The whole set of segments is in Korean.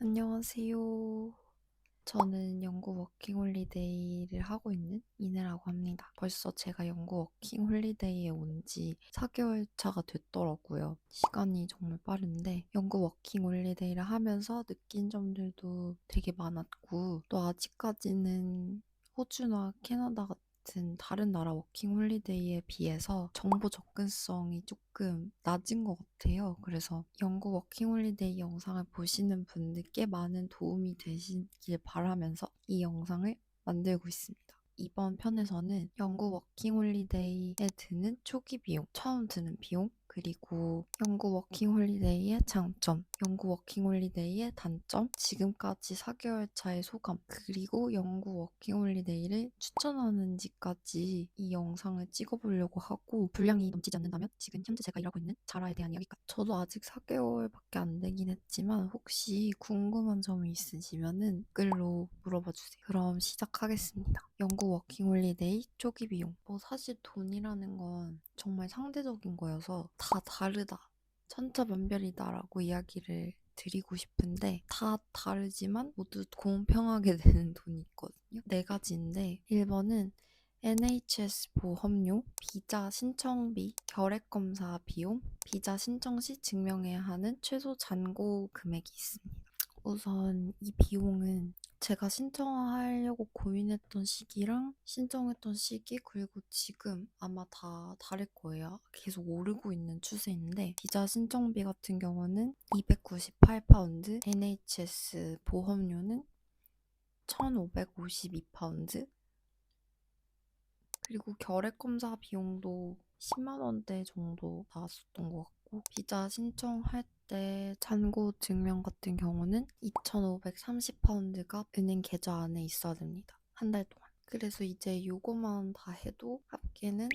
안녕하세요. 저는 영국 워킹홀리데이를 하고 있는 이내라고 합니다. 벌써 제가 영국 워킹홀리데이에 온 지 4개월 차가 됐더라고요. 시간이 정말 빠른데 영국 워킹홀리데이를 하면서 느낀 점들도 되게 많았고 또 아직까지는 호주나 캐나다 같은 다른 나라 워킹홀리데이에 비해서 정보 접근성이 조금 낮은 것 같아요. 그래서 영국 워킹홀리데이 영상을 보시는 분들께 많은 도움이 되시길 바라면서 이 영상을 만들고 있습니다. 이번 편에서는 영국 워킹홀리데이에 드는 초기 비용, 처음 드는 비용, 그리고 영국 워킹홀리데이의 장점, 영국 워킹홀리데이의 단점, 지금까지 4개월 차의 소감, 그리고 영국 워킹홀리데이를 추천하는지까지 이 영상을 찍어보려고 하고 분량이 넘치지 않는다면 지금 현재 제가 일하고 있는 자라에 대한 이야기까지. 저도 아직 4개월밖에 안 되긴 했지만 혹시 궁금한 점이 있으시면은 댓글로 물어봐 주세요. 그럼 시작하겠습니다. 영국 워킹홀리데이 초기 비용. 사실 돈이라는 건 정말 상대적인 거여서 다 다르다. 천차만별이다라고 이야기를 드리고 싶은데 다 다르지만 모두 공평하게 되는 돈이 있거든요. 네 가지인데 1번은 NHS 보험료, 비자 신청비, 결핵검사 비용, 비자 신청 시 증명해야 하는 최소 잔고 금액이 있습니다. 우선 이 비용은 제가 신청하려고 고민했던 시기랑 신청했던 시기 그리고 지금 아마 다 다를 거예요. 계속 오르고 있는 추세인데 비자 신청비 같은 경우는 298파운드, NHS 보험료는 1,552파운드, 그리고 결핵검사 비용도 10만 원대 정도 나왔었던 것 같고 비자 신청할 때 잔고 증명 같은 경우는 2,530파운드가 은행 계좌 안에 있어야 됩니다. 한 달 동안. 그래서 이제 요거만 다 해도 합계는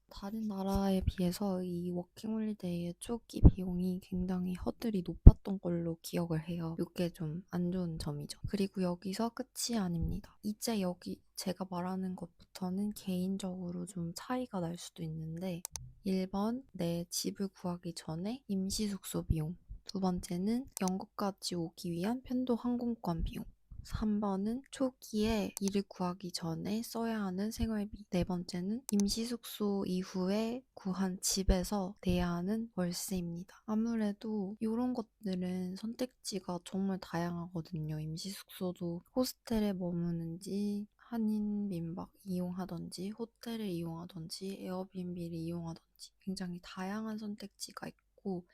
다른 나라에 비해서 이 워킹홀리데이의 초기 비용이 굉장히 허들이 높았던 걸로 기억을 해요. 이게 좀 안 좋은 점이죠. 그리고 여기서 끝이 아닙니다. 이제 여기 제가 말하는 것부터는 개인적으로 좀 차이가 날 수도 있는데 1번 내 집을 구하기 전에 임시 숙소 비용, 두 번째는 영국까지 오기 위한 편도 항공권 비용, 3번은 초기에 일을 구하기 전에 써야 하는 생활비. 네 번째는 임시숙소 이후에 구한 집에서 내야 하는 월세입니다. 아무래도 이런 것들은 선택지가 정말 다양하거든요. 임시숙소도 호스텔에 머무는지 한인 민박 이용하던지 호텔을 이용하던지 에어비앤비를 이용하던지 굉장히 다양한 선택지가 있고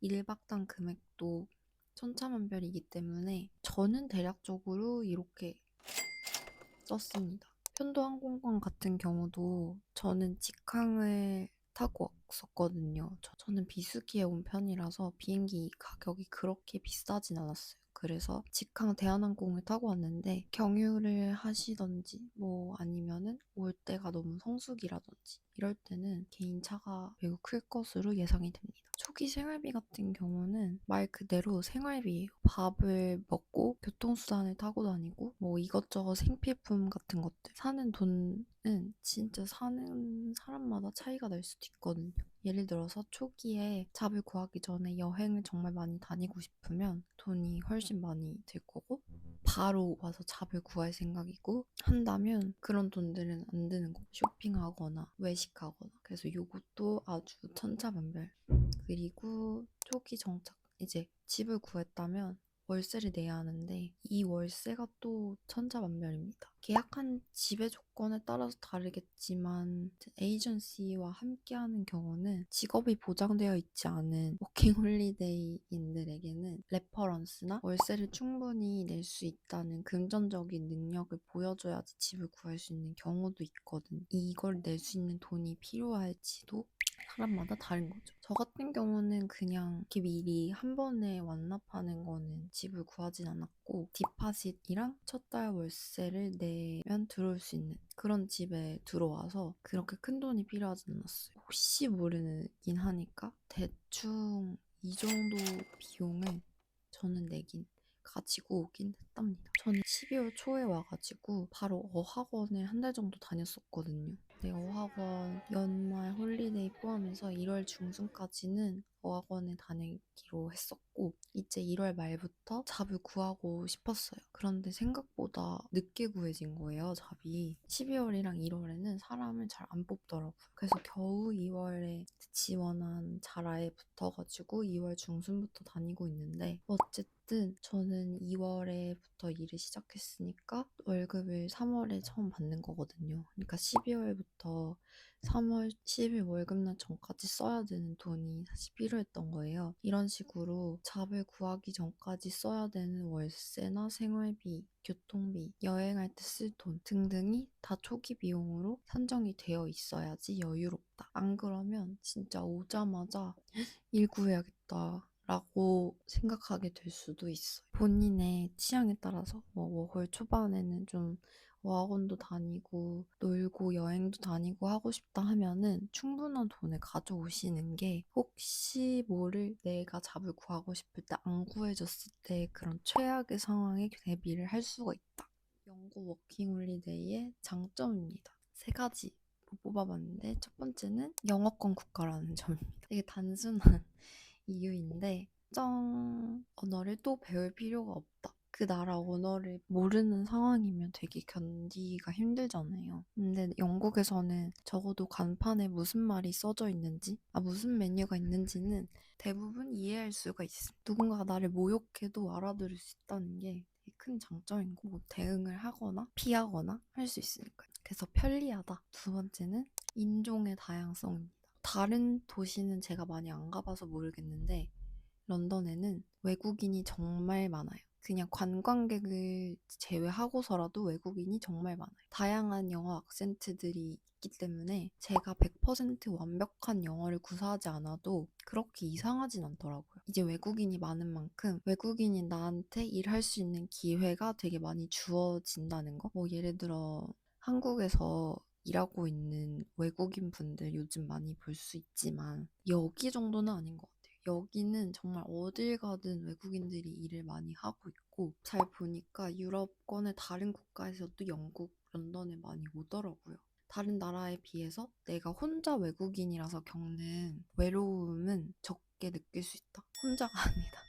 1박당 금액도 천차만별이기 때문에 저는 대략적으로 이렇게 썼습니다. 편도항공권 같은 경우도 저는 직항을 타고 왔었거든요. 저는 비수기에 온 편이라서 비행기 가격이 그렇게 비싸진 않았어요. 그래서 직항 대한항공을 타고 왔는데 경유를 하시던지 뭐 아니면은 올 때가 너무 성수기라든지 이럴 때는 개인차가 매우 클 것으로 예상이 됩니다. 초기 생활비 같은 경우는 말 그대로 생활비예요. 밥을 먹고 교통수단을 타고 다니고 뭐 이것저것 생필품 같은 것들 사는 돈은 진짜 사는 사람마다 차이가 날 수도 있거든요. 예를 들어서 초기에 잡을 구하기 전에 여행을 정말 많이 다니고 싶으면 돈이 훨씬 많이 들 거고 바로 와서 잡을 구할 생각이고 한다면 그런 돈들은 안 드는 거고 쇼핑하거나 외식하거나 그래서 이것도 아주 천차만별. 그리고 초기 정착 이제 집을 구했다면 월세를 내야 하는데 이 월세가 또 천차만별입니다. 계약한 집의 조건에 따라서 다르겠지만 에이전시와 함께하는 경우는 직업이 보장되어 있지 않은 워킹홀리데이인들에게는 레퍼런스나 월세를 충분히 낼 수 있다는 금전적인 능력을 보여줘야지 집을 구할 수 있는 경우도 있거든. 이걸 낼 수 있는 돈이 필요할지도 사람마다 다른 거죠. 저 같은 경우는 그냥 이렇게 미리 한 번에 완납하는 거는 집을 구하진 않았고 디파짓이랑 첫 달 월세를 내면 들어올 수 있는 그런 집에 들어와서 그렇게 큰 돈이 필요하진 않았어요. 혹시 모르긴 하니까 대충 이 정도 비용을 저는 내긴 가지고 오긴 했답니다. 저는 12월 초에 와가지고 바로 어학원에 한 달 정도 다녔었거든요. 네, 어학원 연말 홀리데이 포함해서 1월 중순까지는 어학원에 다니기로 했었고 이제 1월 말부터 잡을 구하고 싶었어요. 그런데 생각보다 늦게 구해진 거예요, 잡이. 12월이랑 1월에는 사람을 잘 안 뽑더라고요. 그래서 겨우 2월에 지원한 자라에 붙어가지고 2월 중순부터 다니고 있는데 어쨌든 저는 2월에부터 일을 시작했으니까 월급을 3월에 처음 받는 거거든요. 그러니까 12월부터 3월, 10일 월급날 전까지 써야 되는 돈이 사실 필요했던 거예요. 이런 식으로 잡을 구하기 전까지 써야 되는 월세나 생활비, 교통비, 여행할 때 쓸 돈 등등이 다 초기 비용으로 산정이 되어 있어야지 여유롭다. 안 그러면 진짜 오자마자 일 구해야겠다. 라고 생각하게 될 수도 있어요. 본인의 취향에 따라서 뭐 워홀 초반에는 좀 어학원도 다니고 놀고 여행도 다니고 하고 싶다 하면은 충분한 돈을 가져오시는 게 혹시 모를 내가 잡을 구하고 싶을 때 안 구해졌을 때 그런 최악의 상황에 대비를 할 수가 있다. 영국 워킹홀리데이의 장점입니다. 세 가지 뽑아봤는데 첫 번째는 영어권 국가라는 점입니다. 되게 단순한 이유인데 특정 언어를 또 배울 필요가 없다. 그 나라 언어를 모르는 상황이면 되게 견디기가 힘들잖아요. 근데 영국에서는 적어도 간판에 무슨 말이 써져 있는지, 무슨 메뉴가 있는지는 대부분 이해할 수가 있어요. 누군가가 나를 모욕해도 알아들을 수 있다는 게 되게 큰 장점인 거고 대응을 하거나 피하거나 할 수 있으니까요. 그래서 편리하다. 두 번째는 인종의 다양성입니다. 다른 도시는 제가 많이 안 가봐서 모르겠는데 런던에는 외국인이 정말 많아요. 그냥 관광객을 제외하고서라도 외국인이 정말 많아요. 다양한 영어 악센트들이 있기 때문에 제가 100% 완벽한 영어를 구사하지 않아도 그렇게 이상하진 않더라고요. 이제 외국인이 많은 만큼 외국인이 나한테 일할 수 있는 기회가 되게 많이 주어진다는 거. 뭐 예를 들어 한국에서 일하고 있는 외국인 분들 요즘 많이 볼 수 있지만 여기 정도는 아닌 것 같아요. 여기는 정말 어딜 가든 외국인들이 일을 많이 하고 있고 잘 보니까 유럽권의 다른 국가에서도 영국, 런던에 많이 오더라고요. 다른 나라에 비해서 내가 혼자 외국인이라서 겪는 외로움은 적게 느낄 수 있다. 혼자가 아니다.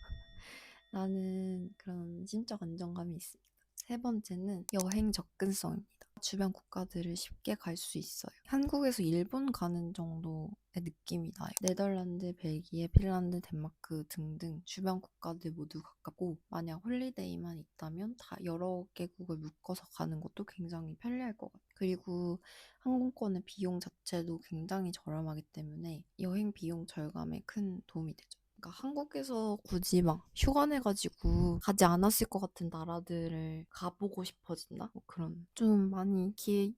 라는 그런 심적 안정감이 있습니다. 세 번째는 여행 접근성입니다. 주변 국가들을 쉽게 갈 수 있어요. 한국에서 일본 가는 정도의 느낌이 나요. 네덜란드, 벨기에, 핀란드, 덴마크 등등 주변 국가들 모두 가깝고 만약 홀리데이만 있다면 다 여러 개국을 묶어서 가는 것도 굉장히 편리할 것 같아요. 그리고 항공권의 비용 자체도 굉장히 저렴하기 때문에 여행 비용 절감에 큰 도움이 되죠. 그러니까 한국에서 굳이 막 휴가 내가지고 가지 않았을 것 같은 나라들을 가보고 싶어진다? 뭐 그런 좀 많이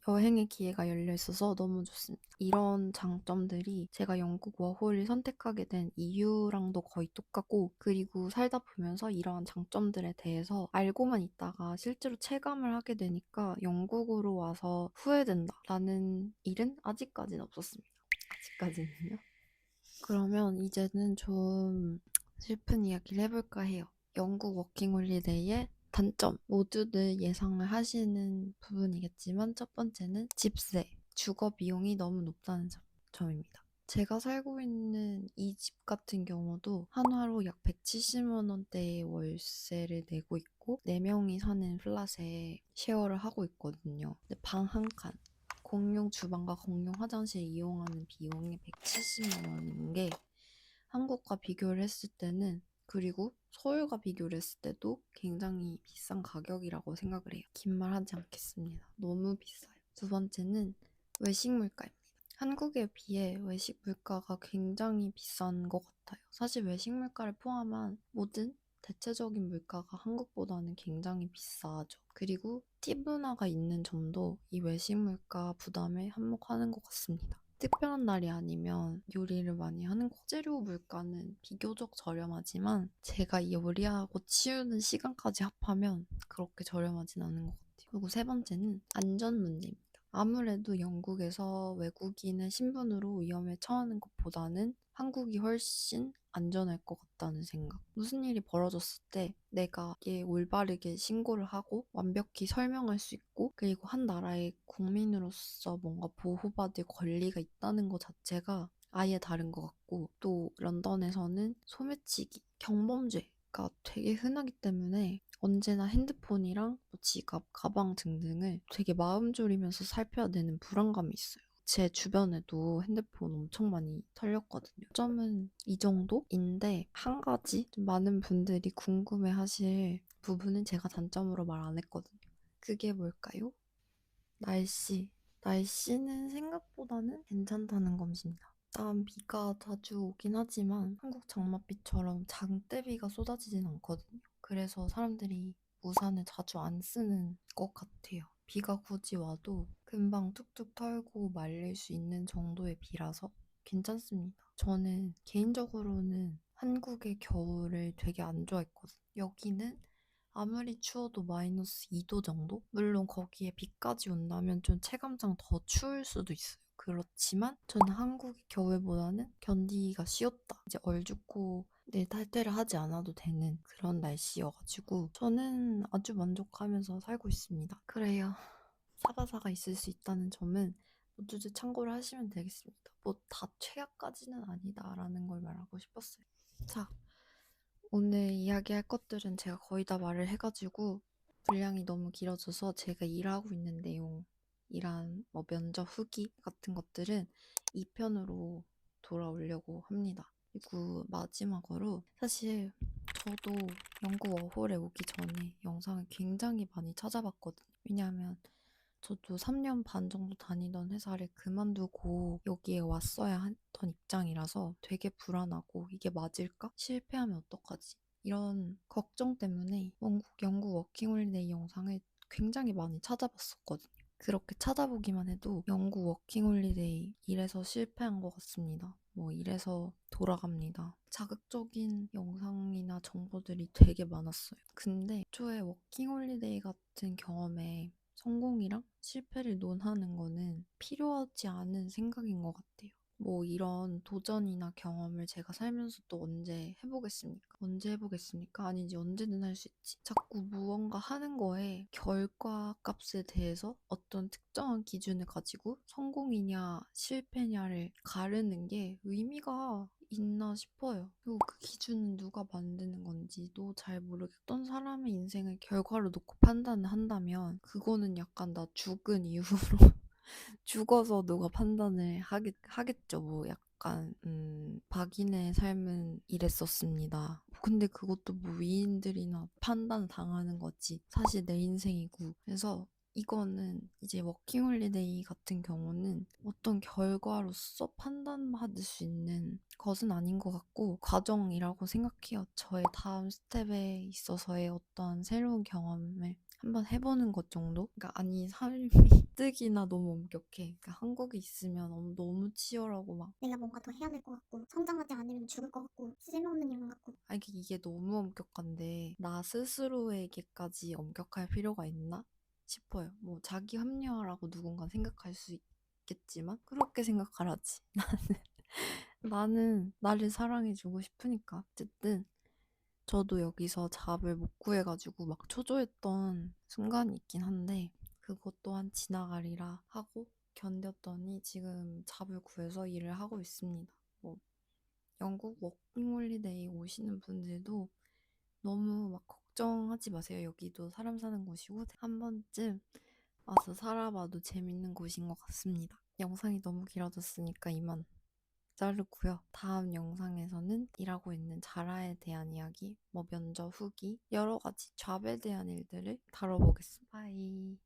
여행의 기회가 열려 있어서 너무 좋습니다. 이런 장점들이 제가 영국 워홀을 선택하게 된 이유랑도 거의 똑같고 그리고 살다 보면서 이러한 장점들에 대해서 알고만 있다가 실제로 체감을 하게 되니까 영국으로 와서 후회된다라는 일은 아직까지는 없었습니다. 아직까지는요. 그러면 이제는 좀 슬픈 이야기를 해볼까 해요. 영국 워킹홀리데이의 단점. 모두들 예상을 하시는 부분이겠지만 첫 번째는 집세. 주거 비용이 너무 높다는 점입니다. 제가 살고 있는 이 집 같은 경우도 한화로 약 170만 원대의 월세를 내고 있고 4명이 사는 플랫에 쉐어를 하고 있거든요. 근데 방 한 칸. 공용 주방과 공용 화장실 이용하는 비용이 170만 원인 게 한국과 비교를 했을 때는 그리고 서울과 비교를 했을 때도 굉장히 비싼 가격이라고 생각을 해요. 긴 말 하지 않겠습니다. 너무 비싸요. 두 번째는 외식 물가입니다. 한국에 비해 외식 물가가 굉장히 비싼 것 같아요. 사실 외식 물가를 포함한 모든 대체적인 물가가 한국보다는 굉장히 비싸죠. 그리고 팁 문화가 있는 점도 이 외식 물가 부담에 한몫하는 것 같습니다. 특별한 날이 아니면 요리를 많이 하는 것 같아요. 재료 물가는 비교적 저렴하지만 제가 요리하고 치우는 시간까지 합하면 그렇게 저렴하진 않은 것 같아요. 그리고 세 번째는 안전 문제입니다. 아무래도 영국에서 외국인을 신분으로 위험에 처하는 것보다는 한국이 훨씬 안전할 것 같다는 생각. 무슨 일이 벌어졌을 때 내가 이게 올바르게 신고를 하고 완벽히 설명할 수 있고 그리고 한 나라의 국민으로서 뭔가 보호받을 권리가 있다는 것 자체가 아예 다른 것 같고, 또 런던에서는 소매치기, 경범죄가 되게 흔하기 때문에 언제나 핸드폰이랑 뭐 지갑, 가방 등등을 되게 마음 졸이면서 살펴야 되는 불안감이 있어요. 제 주변에도 핸드폰 엄청 많이 털렸거든요. 점은 이 정도인데, 한 가지 좀 많은 분들이 궁금해 하실 부분은 제가 단점으로 말 안 했거든요. 그게 뭘까요? 날씨. 날씨는 생각보다는 괜찮다는 것입니다. 일단 비가 자주 오긴 하지만 한국 장맛비처럼 장대비가 쏟아지진 않거든요. 그래서 사람들이 우산을 자주 안 쓰는 것 같아요. 비가 굳이 와도 금방 툭툭 털고 말릴 수 있는 정도의 비라서 괜찮습니다. 저는 개인적으로는 한국의 겨울을 되게 안 좋아했거든요. 여기는 아무리 추워도 마이너스 2도 정도? 물론 거기에 비까지 온다면 좀 체감상 더 추울 수도 있어요. 그렇지만 저는 한국의 겨울보다는 견디기가 쉬웠다. 이제 얼죽고 내 탈퇴를 하지 않아도 되는 그런 날씨여가지고 저는 아주 만족하면서 살고 있습니다. 그래요. 사바사가 있을 수 있다는 점은 모두들 참고를 하시면 되겠습니다. 뭐 다 최악까지는 아니다라는 걸 말하고 싶었어요. 자, 오늘 이야기할 것들은 제가 거의 다 말을 해가지고 분량이 너무 길어져서 제가 일하고 있는 내용, 일한 뭐 면접 후기 같은 것들은 2편으로 돌아오려고 합니다. 그리고 마지막으로 사실 저도 영국 워홀에 오기 전에 영상을 굉장히 많이 찾아봤거든요. 왜냐하면 저도 3년 반 정도 다니던 회사를 그만두고 여기에 왔어야 했던 입장이라서 되게 불안하고 이게 맞을까? 실패하면 어떡하지? 이런 걱정 때문에 영국 워킹홀리데이 영상을 굉장히 많이 찾아봤었거든요. 그렇게 찾아보기만 해도 영국 워킹홀리데이 이래서 실패한 것 같습니다. 뭐 이래서 돌아갑니다. 자극적인 영상이나 정보들이 되게 많았어요. 근데 애초에 워킹홀리데이 같은 경험에 성공이랑 실패를 논하는 거는 필요하지 않은 생각인 것 같아요. 뭐 이런 도전이나 경험을 제가 살면서 또 언제 해보겠습니까? 언제 해보겠습니까? 아니지 언제든 할 수 있지. 자꾸 무언가 하는 거에 결과값에 대해서 어떤 특정한 기준을 가지고 성공이냐 실패냐를 가르는 게 의미가 있나 싶어요. 그리고 그 기준은 누가 만드는 건지도 잘 모르겠던 사람의 인생을 결과로 놓고 판단을 한다면 그거는 약간 나 죽은 이후로 죽어서 누가 판단을 하겠죠. 뭐 약간 박인의 삶은 이랬었습니다. 근데 그것도 뭐 위인들이나 판단 당하는 거지. 사실 내 인생이고. 그래서 이거는 이제 워킹홀리데이 같은 경우는 어떤 결과로서 판단받을 수 있는 것은 아닌 것 같고 과정이라고 생각해요. 저의 다음 스텝에 있어서의 어떤 새로운 경험을 한번 해보는 것 정도? 그러니까 아니 삶이 뜨기나 너무 엄격해. 그러니까 한국에 있으면 너무 치열하고 막 내가 뭔가 더 해야 될 것 같고 성장하지 않으면 죽을 것 같고 쓸모없는 일만 같고 아니 이게 너무 엄격한데 나 스스로에게까지 엄격할 필요가 있나 싶어요. 뭐 자기 합리화라고 누군가 생각할 수 있겠지만 그렇게 생각하라지. 나는 나를 사랑해주고 싶으니까. 어쨌든 저도 여기서 잡을 못 구해가지고 막 초조했던 순간이 있긴 한데 그것 또한 지나가리라 하고 견뎠더니 지금 잡을 구해서 일을 하고 있습니다. 뭐 영국 워킹홀리데이 오시는 분들도 너무 막 걱정하지 마세요. 여기도 사람 사는 곳이고 한 번쯤 와서 살아봐도 재밌는 곳인 것 같습니다. 영상이 너무 길어졌으니까 이만 자르고요. 다음 영상에서는 일하고 있는 자라에 대한 이야기, 뭐 면접 후기, 여러 가지 잡에 대한 일들을 다뤄보겠습니다. 바이.